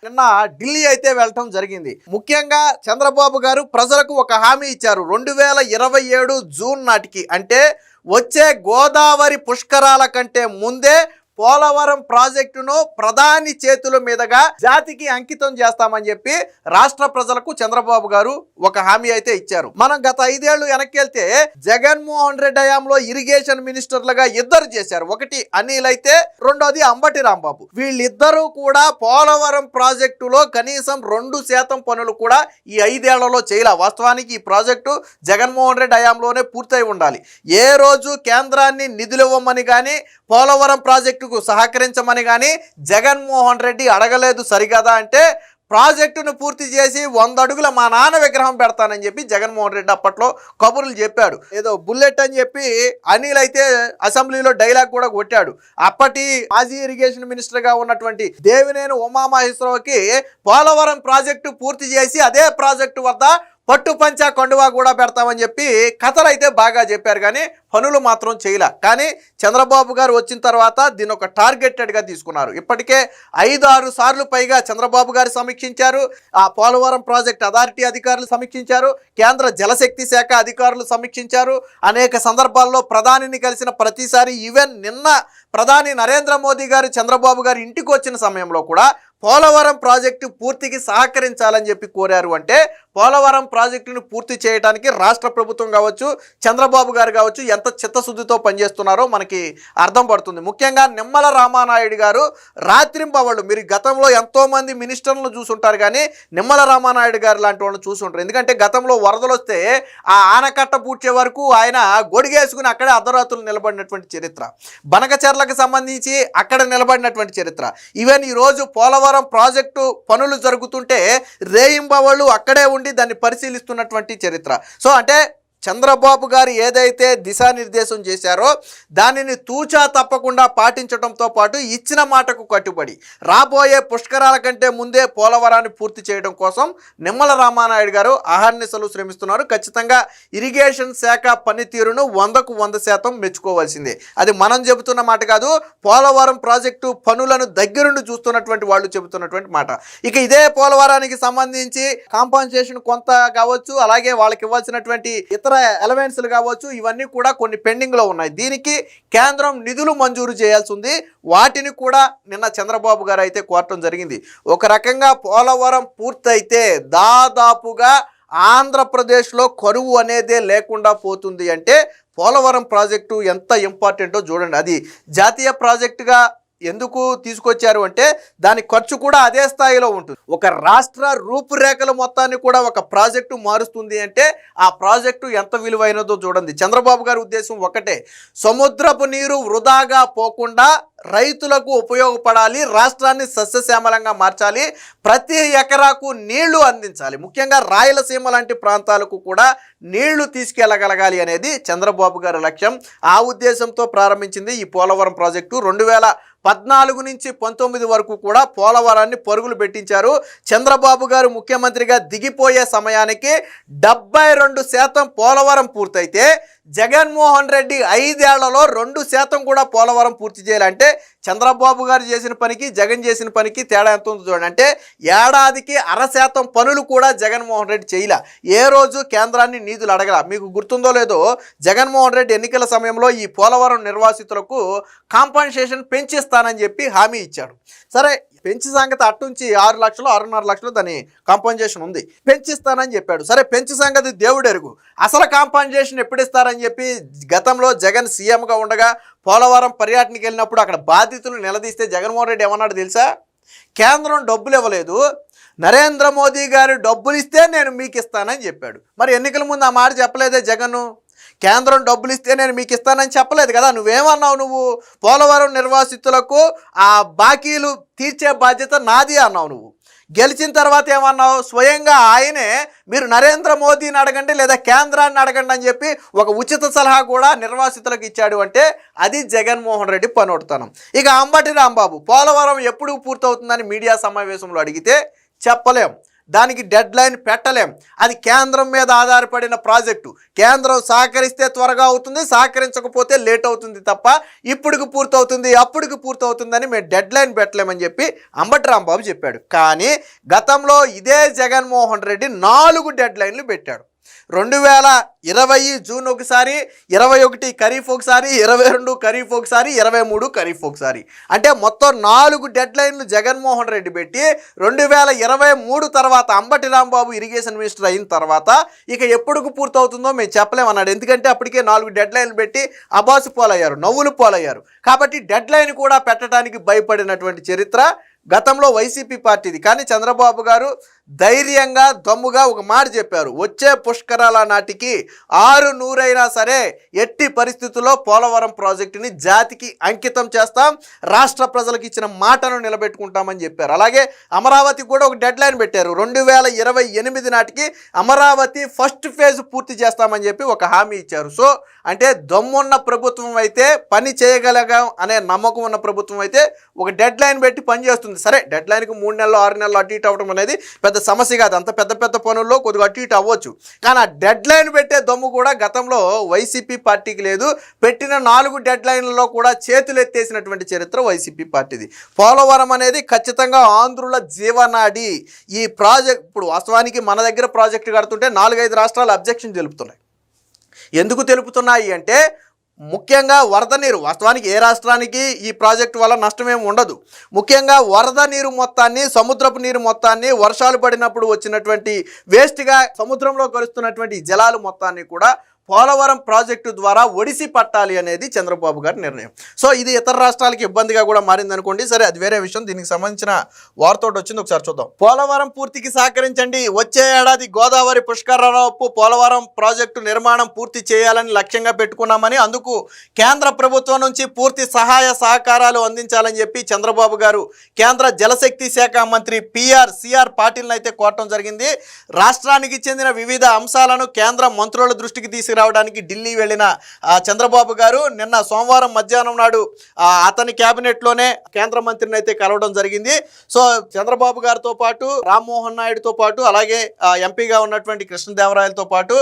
నిన్న ఢిల్లీ అయితే వెళ్ళటం జరిగింది. ముఖ్యంగా చంద్రబాబు గారు ప్రజలకు ఒక హామీ ఇచ్చారు. 2027 జూన్ నాటికి, అంటే వచ్చే గోదావరి పుష్కరాల కంటే ముందే పోలవరం ప్రాజెక్టును ప్రధాని చేతుల మీదుగా జాతికి అంకితం చేస్తామని చెప్పి రాష్ట్ర ప్రజలకు చంద్రబాబు గారు ఒక హామీ అయితే ఇచ్చారు. మనం గత 5 ఏళ్లు వెనక్కి వెళ్తే జగన్మోహన్ రెడ్డి హయాంలో ఇరిగేషన్ మినిస్టర్లుగా ఇద్దరు చేశారు. ఒకటి అనిల్ అయితే, రెండోది అంబటి రాంబాబు. వీళ్ళిద్దరూ కూడా పోలవరం ప్రాజెక్టులో కనీసం 2% పనులు కూడా ఈ 5 ఏళ్లలో చేయలే. వాస్తవానికి ఈ ప్రాజెక్టు జగన్మోహన్ రెడ్డి హయాంలోనే పూర్తయి ఉండాలి. ఏ రోజు కేంద్రాన్ని నిధులు ఇవ్వమని కానీ పోలవరం ప్రాజెక్టుకు సహకరించమని కానీ జగన్మోహన్ రెడ్డి అడగలేదు. సరిగదా అంటే ప్రాజెక్టును పూర్తి చేసి 100 అడుగుల మా నాన్న విగ్రహం పెడతానని చెప్పి జగన్మోహన్ రెడ్డి అప్పట్లో కబుర్లు చెప్పాడు. ఏదో బుల్లెట్ అని చెప్పి అనిల్ అయితే అసెంబ్లీలో డైలాగ్ కూడా కొట్టాడు. అప్పటి మాజీ ఇరిగేషన్ మినిస్టర్గా ఉన్నటువంటి దేవినేని ఉమామహేశ్వరరావుకి పోలవరం ప్రాజెక్టు పూర్తి చేసి అదే ప్రాజెక్టు వద్ద పట్టు పంచా కండువా కూడా పెడతామని చెప్పి కథలు అయితే బాగా చెప్పారు, కానీ పనులు మాత్రం చేయలే. కానీ చంద్రబాబు గారు వచ్చిన తర్వాత దీన్ని ఒక టార్గెటెడ్గా తీసుకున్నారు. ఇప్పటికే 5-6 సార్లు పైగా చంద్రబాబు గారు సమీక్షించారు. ఆ పోలవరం ప్రాజెక్ట్ అథారిటీ అధికారులు సమీక్షించారు. కేంద్ర జలశక్తి శాఖ అధికారులు సమీక్షించారు. అనేక సందర్భాల్లో ప్రధానిని కలిసిన ప్రతిసారి, ఈవెన్ నిన్న ప్రధాని నరేంద్ర మోదీ గారు చంద్రబాబు గారు ఇంటికి వచ్చిన సమయంలో కూడా పోలవరం ప్రాజెక్టు పూర్తికి సహకరించాలని చెప్పి కోరారు. అంటే పోలవరం ప్రాజెక్టును పూర్తి చేయడానికి రాష్ట్ర ప్రభుత్వం కావచ్చు, చంద్రబాబు గారు కావచ్చు ఎంత చిత్తశుద్ధితో పనిచేస్తున్నారో మనకి అర్థం పడుతుంది. ముఖ్యంగా నిమ్మల రామానాయుడు గారు రాత్రింబవళ్ళు, మీరు గతంలో ఎంతోమంది మినిస్టర్లను చూసుంటారు కానీ నిమ్మల రామానాయుడు గారు లాంటి వాళ్ళని చూసుంటారు. ఎందుకంటే గతంలో వరదలు వస్తే ఆ ఆనకట్ట పూడ్చే వరకు ఆయన గొడిగేసుకుని అక్కడే అర్ధరాత్రులు నిలబడినటువంటి చరిత్ర, బనకచెర్లకు సంబంధించి అక్కడ నిలబడినటువంటి చరిత్ర. ఈవెన్ ఈరోజు పోలవరం ప్రాజెక్టు పనులు జరుగుతుంటే రేయింబవళ్ళు అక్కడే ఉండి దాన్ని పరిశీలిస్తున్నటువంటి చరిత్ర. సో అంటే చంద్రబాబు గారు ఏదైతే దిశానిర్దేశం చేశారో దానిని తూచా తప్పకుండా పాటించడంతో పాటు ఇచ్చిన మాటకు కట్టుబడి రాబోయే పుష్కరాల కంటే ముందే పోలవరాన్ని పూర్తి చేయడం కోసం నిమ్మల రామానాయుడు గారు అహర్నిశలు శ్రమిస్తున్నారు. ఖచ్చితంగా ఇరిగేషన్ శాఖ పనితీరును 100కు 100% మెచ్చుకోవాల్సిందే. అది మనం చెబుతున్న మాట కాదు, పోలవరం ప్రాజెక్టు పనులను దగ్గరుండి చూస్తున్నటువంటి వాళ్ళు చెబుతున్నటువంటి మాట. ఇక ఇదే పోలవరానికి సంబంధించి కాంపన్సేషన్ కొంత కావచ్చు, అలాగే వాళ్ళకి ఇవ్వాల్సినటువంటి ఇతర ఎలవెన్స్లు కావచ్చు, ఇవన్నీ కూడా కొన్ని పెండింగ్లో ఉన్నాయి. దీనికి కేంద్రం నిధులు మంజూరు చేయాల్సి ఉంది. వాటిని కూడా నిన్న చంద్రబాబు గారు అయితే కోరటం జరిగింది. ఒక రకంగా పోలవరం పూర్తయితే దాదాపుగా ఆంధ్రప్రదేశ్లో కరువు అనేదే లేకుండా పోతుంది. అంటే పోలవరం ప్రాజెక్టు ఎంత ఇంపార్టెంటో చూడండి. అది జాతీయ ప్రాజెక్టుగా ఎందుకు తీసుకొచ్చారు అంటే దాని ఖర్చు కూడా అదే స్థాయిలో ఉంటుంది. ఒక రాష్ట్ర రూపురేఖల మొత్తాన్ని కూడా ఒక ప్రాజెక్టు మారుస్తుంది అంటే ఆ ప్రాజెక్టు ఎంత విలువైనదో చూడండి. చంద్రబాబు గారి ఉద్దేశం ఒకటే, సముద్రపు నీరు వృధాగా పోకుండా రైతులకు ఉపయోగపడాలి, రాష్ట్రాన్ని సస్యశ్యామలంగా మార్చాలి, ప్రతి ఎకరాకు నీళ్లు అందించాలి, ముఖ్యంగా రాయలసీమ లాంటి ప్రాంతాలకు కూడా నీళ్లు తీసుకెళ్లగలగాలి అనేది చంద్రబాబు గారి లక్ష్యం. ఆ ఉద్దేశంతో ప్రారంభించింది ఈ పోలవరం ప్రాజెక్టు. 2014 నుంచి 19 వరకు కూడా పోలవరాన్ని పరుగులు పెట్టించారు. చంద్రబాబు గారు ముఖ్యమంత్రిగా దిగిపోయే సమయానికి 72% పోలవరం పూర్తయితే జగన్మోహన్ రెడ్డి 5 ఏళ్లలో 2% కూడా పోలవరం పూర్తి చేయాలంటే చంద్రబాబు గారు చేసిన పనికి జగన్ చేసిన పనికి తేడా ఎంత ఉందో చూడండి. అంటే ఏడాదికి 0.5% పనులు కూడా జగన్మోహన్ రెడ్డి చేయలే. ఏ రోజు కేంద్రాన్ని నిధులు అడగల. మీకు గుర్తుందో లేదో, జగన్మోహన్ రెడ్డి ఎన్నికల సమయంలో ఈ పోలవరం నిర్వాసితులకు కాంపన్సేషన్ పెంచిస్తానని చెప్పి హామీ ఇచ్చాడు. సరే, పెంచి సంగతి అట్టుంచి 6 లక్షలు 6.5 లక్షలు దాని కాంపన్సేషన్ ఉంది, పెంచిస్తానని చెప్పాడు. సరే, పెంచి సంగతి దేవుడు ఎరుగు. అసలు కాంపన్సేషన్ ఎప్పుడు ఇస్తారని చెప్పి గతంలో జగన్ సీఎంగా ఉండగా పోలవరం పర్యటనకి వెళ్ళినప్పుడు అక్కడ బాధితులు నిలదీస్తే జగన్మోహన్ రెడ్డి ఏమన్నాడు తెలుసా? కేంద్రం డబ్బులు ఇవ్వలేదు, నరేంద్ర మోదీ గారు డబ్బులు ఇస్తే నేను మీకు ఇస్తానని చెప్పాడు. మరి ఎన్నికల ముందు ఆ మాట చెప్పలేదే జగన్? కేంద్రం డబ్బులు ఇస్తే నేను మీకు ఇస్తానని చెప్పలేదు కదా. నువ్వేమన్నావు? నువ్వు పోలవరం నిర్వాసితులకు ఆ బాకీలు తీర్చే బాధ్యత నాది అన్నావు. నువ్వు గెలిచిన తర్వాత ఏమన్నావు? స్వయంగా ఆయనే మీరు నరేంద్ర మోదీని అడగండి లేదా కేంద్రాన్ని అడగండి అని చెప్పి ఒక ఉచిత సలహా కూడా నిర్వాసితులకు ఇచ్చాడు. అంటే అది జగన్మోహన్ రెడ్డి పనోడుతనం. ఇక అంబటి రాంబాబు పోలవరం ఎప్పుడు పూర్తవుతుందని మీడియా సమావేశంలో అడిగితే చెప్పలేం. దానికి డెడ్ లైన్ పెట్టలేం. అది కేంద్రం మీద ఆధారపడిన ప్రాజెక్టు. కేంద్రం సహకరిస్తే త్వరగా అవుతుంది, సహకరించకపోతే లేట్ అవుతుంది తప్ప ఇప్పటికి పూర్తవుతుంది అప్పటికి పూర్తవుతుందని మేము డెడ్ లైన్ పెట్టలేమని చెప్పి అంబటి రాంబాబు చెప్పాడు. కానీ గతంలో ఇదే జగన్మోహన్ రెడ్డి 4 డెడ్ లైన్లు పెట్టాడు. 2020 జూన్ ఒకసారి, 21 ఖరీఫ్ ఒకసారి, 22 ఖరీఫ్ ఒకసారి, 23 ఖరీఫ్ ఒకసారి. అంటే మొత్తం 4 డెడ్ లైన్లు జగన్మోహన్ రెడ్డి పెట్టి 2023 తర్వాత అంబటి రాంబాబు ఇరిగేషన్ మినిస్టర్ అయిన తర్వాత ఇక ఎప్పుడుకు పూర్తవుతుందో మేము చెప్పలేమన్నాడు. ఎందుకంటే అప్పటికే 4 డెడ్ లైన్లు పెట్టి అబాసు పోలయ్యారు, నవ్వులు పోలయ్యారు. కాబట్టి డెడ్ లైన్ కూడా పెట్టడానికి భయపడినటువంటి చరిత్ర గతంలో వైసీపీ పార్టీది. కానీ చంద్రబాబు గారు ధైర్యంగా దమ్ముగా ఒక మాట చెప్పారు, వచ్చే పుష్కరాల నాటికి 600 సరే ఎట్టి పరిస్థితుల్లో పోలవరం ప్రాజెక్టుని జాతికి అంకితం చేస్తాం, రాష్ట్ర ప్రజలకు ఇచ్చిన మాటను నిలబెట్టుకుంటామని చెప్పారు. అలాగే అమరావతి కూడా ఒక డెడ్ లైన్ పెట్టారు, 2028 నాటికి అమరావతి ఫస్ట్ ఫేజ్ పూర్తి చేస్తామని చెప్పి ఒక హామీ ఇచ్చారు. సో అంటే దమ్మున్న ప్రభుత్వం అయితే, పని చేయగలగాం అనే నమ్మకం ఉన్న ప్రభుత్వం అయితే ఒక డెడ్ లైన్ పెట్టి పనిచేస్తుంది. సరే డెడ్ లైన్కి 3 నెలలు 6 నెలలు అటు ఇటు అవ్వడం అనేది పెద్ద సమస్య కాదు. అంత పెద్ద పెద్ద పనుల్లో కొద్దిగా అటు ఇటు అవ్వచ్చు. కానీ ఆ డెడ్ లైన్ పెట్టే దమ్ము కూడా గతంలో వైసీపీ పార్టీకి లేదు. పెట్టిన 4 డెడ్ లైన్లలో కూడా చేతులు ఎత్తేసినటువంటి చరిత్ర వైసీపీ పార్టీది. పోలవరం అనేది ఖచ్చితంగా ఆంధ్రుల జీవనాడి. ఈ ప్రాజెక్ట్ ఇప్పుడు వాస్తవానికి మన దగ్గర ప్రాజెక్టు కడుతుంటే 4-5 రాష్ట్రాలు అబ్జెక్షన్ తెలుపుతున్నాయి. ఎందుకు తెలుపుతున్నాయి అంటే ముఖ్యంగా వరద నీరు, వాస్తవానికి ఏ రాష్ట్రానికి ఈ ప్రాజెక్టు వల్ల నష్టమేమి ఉండదు. ముఖ్యంగా వరద నీరు మొత్తాన్ని, సముద్రపు నీరు మొత్తాన్ని, వర్షాలు పడినప్పుడు వచ్చినటువంటి వేస్ట్గా సముద్రంలో కలుస్తున్నటువంటి జలాలు మొత్తాన్ని కూడా పోలవరం ప్రాజెక్టు ద్వారా ఒడిసి పట్టాలి అనేది చంద్రబాబు గారి నిర్ణయం. సో ఇది ఇతర రాష్ట్రాలకి ఇబ్బందిగా కూడా మారిందనుకోండి, సరే అది వేరే విషయం. దీనికి సంబంధించిన వార్త వచ్చింది, ఒకసారి చూద్దాం. పోలవరం పూర్తికి సహకరించండి, వచ్చే ఏడాది గోదావరి పుష్కరాలపు పోలవరం ప్రాజెక్టు నిర్మాణం పూర్తి చేయాలని లక్ష్యంగా పెట్టుకున్నామని, అందుకు కేంద్ర ప్రభుత్వం నుంచి పూర్తి సహాయ సహకారాలు అందించాలని చెప్పి చంద్రబాబు గారు కేంద్ర జలశక్తి శాఖ మంత్రి సిఆర్ పాటిల్ని అయితే కోరటం జరిగింది. రాష్ట్రానికి చెందిన వివిధ అంశాలను కేంద్ర మంత్రుల దృష్టికి తీసుకురావడానికి ఢిల్లీ వెళ్ళిన చంద్రబాబు గారు నిన్న సోమవారం మధ్యాహ్నం నాడు అతని క్యాబినెట్లోనే కేంద్ర మంత్రిని అయితే కలవడం జరిగింది. సో చంద్రబాబు గారితో పాటు రామ్మోహన్ నాయుడుతో పాటు అలాగే ఎంపీగా ఉన్నటువంటి కృష్ణదేవరాయలతో పాటు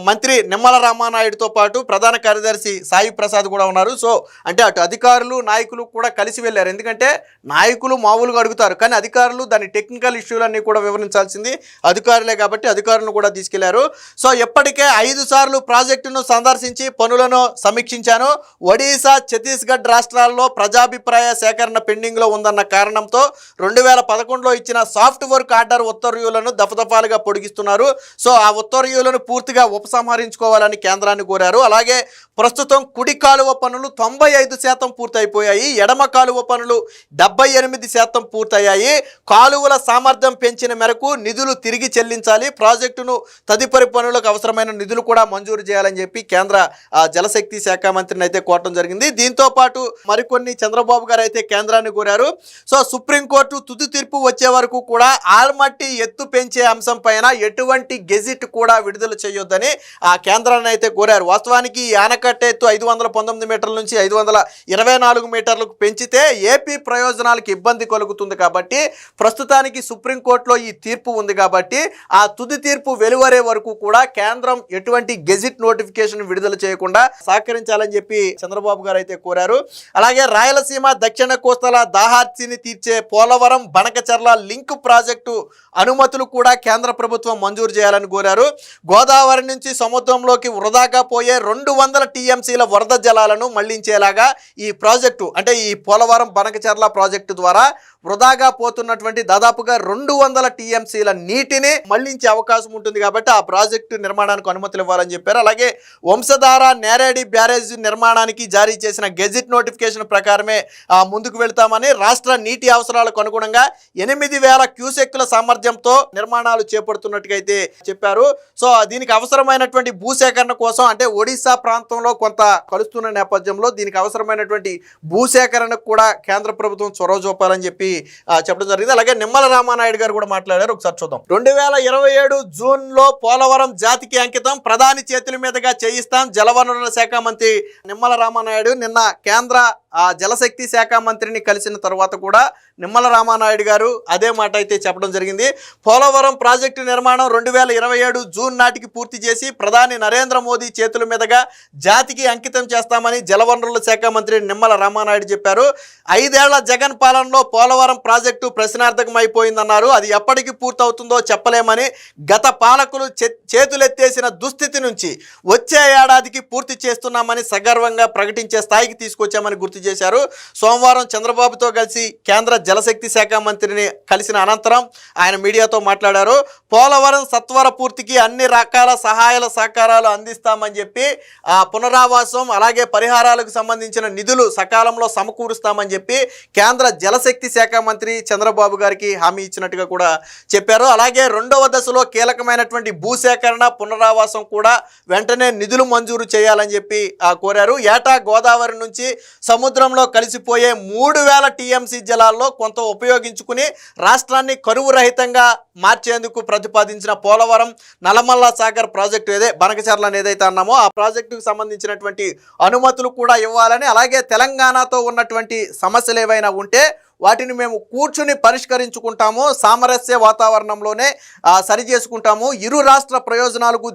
మంత్రి నిమ్మల రామానాయుడుతో పాటు ప్రధాన కార్యదర్శి సాయి ప్రసాద్ కూడా ఉన్నారు. సో అంటే అటు అధికారులు నాయకులు కూడా కలిసి వెళ్ళారు. ఎందుకంటే నాయకులు మామూలుగా అడుగుతారు, కానీ అధికారులు దాని టెక్నికల్ ఇష్యూలన్నీ కూడా వివరించాల్సింది అధికారులే కాబట్టి అధికారులను కూడా తీసుకెళ్లారు. సో ఎప్పటికే 5 సార్లు ప్రాజెక్టును సందర్శించి పనులను సమీక్షించాను. ఒడిశా, ఛత్తీస్గఢ్ రాష్ట్రాల్లో ప్రజాభిప్రాయ సేకరణ పెండింగ్లో ఉందన్న కారణంతో 2011లో ఇచ్చిన సాఫ్ట్ వర్క్ ఆర్డర్ ఉత్తర్వులను దఫదఫాలుగా పొడిగిస్తున్నారు. సో ఆ ఉత్తర్వులను పూర్తిగా ఉపసంహరించుకోవాలని కేంద్రాన్ని కోరారు. అలాగే ప్రస్తుతం కుడి కాలువ పనులు 95% పూర్తయిపోయాయి, ఎడమ కాలువ పనులు 78% పూర్తయ్యాయి. కాలువల సామర్థ్యం పెంచిన మేరకు నిధులు తిరిగి చెల్లించాలి, ప్రాజెక్టును తదుపరి పనులకు అవసరమైన నిధులు కూడా మంజూరు చేయాలని చెప్పి కేంద్ర జలశక్తి శాఖ మంత్రిని అయితే కోరటం జరిగింది. దీంతో పాటు మరికొన్ని చంద్రబాబు గారు అయితే కేంద్రాన్ని కోరారు. సో సుప్రీంకోర్టు తుది తీర్పు వచ్చే వరకు కూడా ఆల్మట్టి ఎత్తు పెంచే అంశం పైన ఎటువంటి గెజిట్ కూడా విడుదల చేయొద్దని ఆ కేంద్రాన్ని అయితే కోరారు. వాస్తవానికి ఈ ఆనకట్ట ఎత్తు 519 మీటర్ల నుంచి 524 మీటర్లకు పెంచితే ఏపీ ప్రయోజనాలకు ఇబ్బంది కలుగుతుంది. కాబట్టి ప్రస్తుతానికి సుప్రీంకోర్టులో ఈ తీర్పు ఉంది కాబట్టి ఆ తుది తీర్పు వెలువరే వరకు కూడా కేంద్రం ఎటువంటి గెజిట్ నోటిఫికేషన్ విడుదల చేయకుండా సహకరించాలని చెప్పి చంద్రబాబు గారు అయితే కోరారు. అలాగే రాయలసీమ దక్షిణ కోస్తల దాహార్తిని తీర్చే పోలవరం బనకచర్ల లింక్ ప్రాజెక్టు అనుమతులు కూడా కేంద్ర ప్రభుత్వం మంజూరు చేయాలని కోరారు. గోదావరి నుంచి సముద్రంలోకి వృధాగా పోయే 200 టీఎంసీల వరద జలాలను మళ్లించేలాగా ఈ ప్రాజెక్టు అంటే ఈ పోలవరం బనకచర్ల ప్రాజెక్టు ద్వారా వృధాగా పోతున్నటువంటి దాదాపుగా 200 టీఎంసీల నీటిని మళ్లించే అవకాశం ఉంటుంది. కాబట్టి ఆ ప్రాజెక్టు నిర్మాణానికి అనుమతులు ఇవ్వాలని చెప్పారు. అలాగే వంశధార నేరేడి బ్యారేజ్ నిర్మాణానికి జారీ చేసిన గెజిట్ నోటిఫికేషన్ ప్రకారమే ముందుకు వెళ్తామని, రాష్ట్ర నీటి అవసరాలకు అనుగుణంగా 8000 క్యూసెక్కుల సామర్థ్యంతో నిర్మాణాలు చేపడుతున్నట్టుగా అయితే చెప్పారు. సో దీనికి అవసరమైనటువంటి భూసేకరణ కోసం అంటే ఒడిశా ప్రాంతంలో కొంత కలుస్తున్న నేపథ్యంలో దీనికి అవసరమైనటువంటి భూసేకరణకు కూడా కేంద్ర ప్రభుత్వం చొరవ చూపాలని చెప్పి చెప్పడం జరిగింది. అలాగే నిమ్మల రామానాయుడు గారు కూడా మాట్లాడారు, ఒకసారి చూద్దాం. 2027 జూన్లో పోలవరం జాతికి అంకితం, ప్రధాని చేతుల మీదుగా చేయిస్తాం. జలవనరుల శాఖ మంత్రి నిమ్మల రామానాయుడు నిన్న కేంద్ర జలశక్తి శాఖ మంత్రిని కలిసిన తర్వాత కూడా నిమ్మల రామానాయుడు గారు అదే మాట అయితే చెప్పడం జరిగింది. పోలవరం ప్రాజెక్టు నిర్మాణం 2027 జూన్ నాటికి పూర్తి చేసి ప్రధాని నరేంద్ర మోదీ చేతుల మీదుగా జాతికి అంకితం చేస్తామని జలవనరుల శాఖ మంత్రి నిమ్మల రామానాయుడు చెప్పారు. 5 ఏళ్ల జగన్ పాలనలో పోలవరం ప్రాజెక్టు ప్రశ్నార్థకమైపోయిందన్నారు. అది ఎప్పటికి పూర్తవుతుందో చెప్పలేమని, గత పాలకులు చేతులెత్తేసిన దుస్థితి నుంచి వచ్చే ఏడాదికి పూర్తి చేస్తున్నామని సగర్వంగా ప్రకటించే స్థాయికి తీసుకొచ్చామని గుర్తు చేశారు. సోమవారం చంద్రబాబుతో కలిసి కేంద్ర జలశక్తి శాఖ మంత్రిని కలిసిన అనంతరం ఆయన మీడియాతో మాట్లాడారు. పోలవరం సత్వర పూర్తికి అన్ని రకాల సహాయాల సహకారాలు అందిస్తామని చెప్పి ఆ పునరావాసం అలాగే పరిహారాలకు సంబంధించిన నిధులు సకాలంలో సమకూరుస్తామని చెప్పి కేంద్ర జలశక్తి శాఖ మంత్రి చంద్రబాబు గారికి హామీ ఇచ్చినట్టుగా కూడా చెప్పారు. అలాగే 2వ దశలో కీలకమైనటువంటి భూసేకరణ పునరావాసం కూడా వెంటనే నిధులు మంజూరు చేయాలని చెప్పి కోరారు. ఏటా గోదావరి నుంచి సముద్రంలో కలిసిపోయే 3000 టీఎంసీ జలాల్లో కొంత ఉపయోగించుకుని రాష్ట్రాన్ని కరువు రహితంగా మార్చేందుకు ప్రతిపాదించిన పోలవరం నల్లమల్ల సాగర్ ప్రాజెక్టు బనకచర్లను ఏదైతే అన్నామో ఆ ప్రాజెక్టుకు సంబంధించినటువంటి అనుమతులు కూడా ఇవ్వాలని, అలాగే తెలంగాణతో ఉన్నటువంటి సమస్యలు ఏవైనా ఉంటే వాటిని మేము కూర్చుని పరిష్కరించుకుంటాము, సామరస్య వాతావరణంలోనే సరి చేసుకుంటాము, ఇరు రాష్ట్ర ప్రయోజనాలకు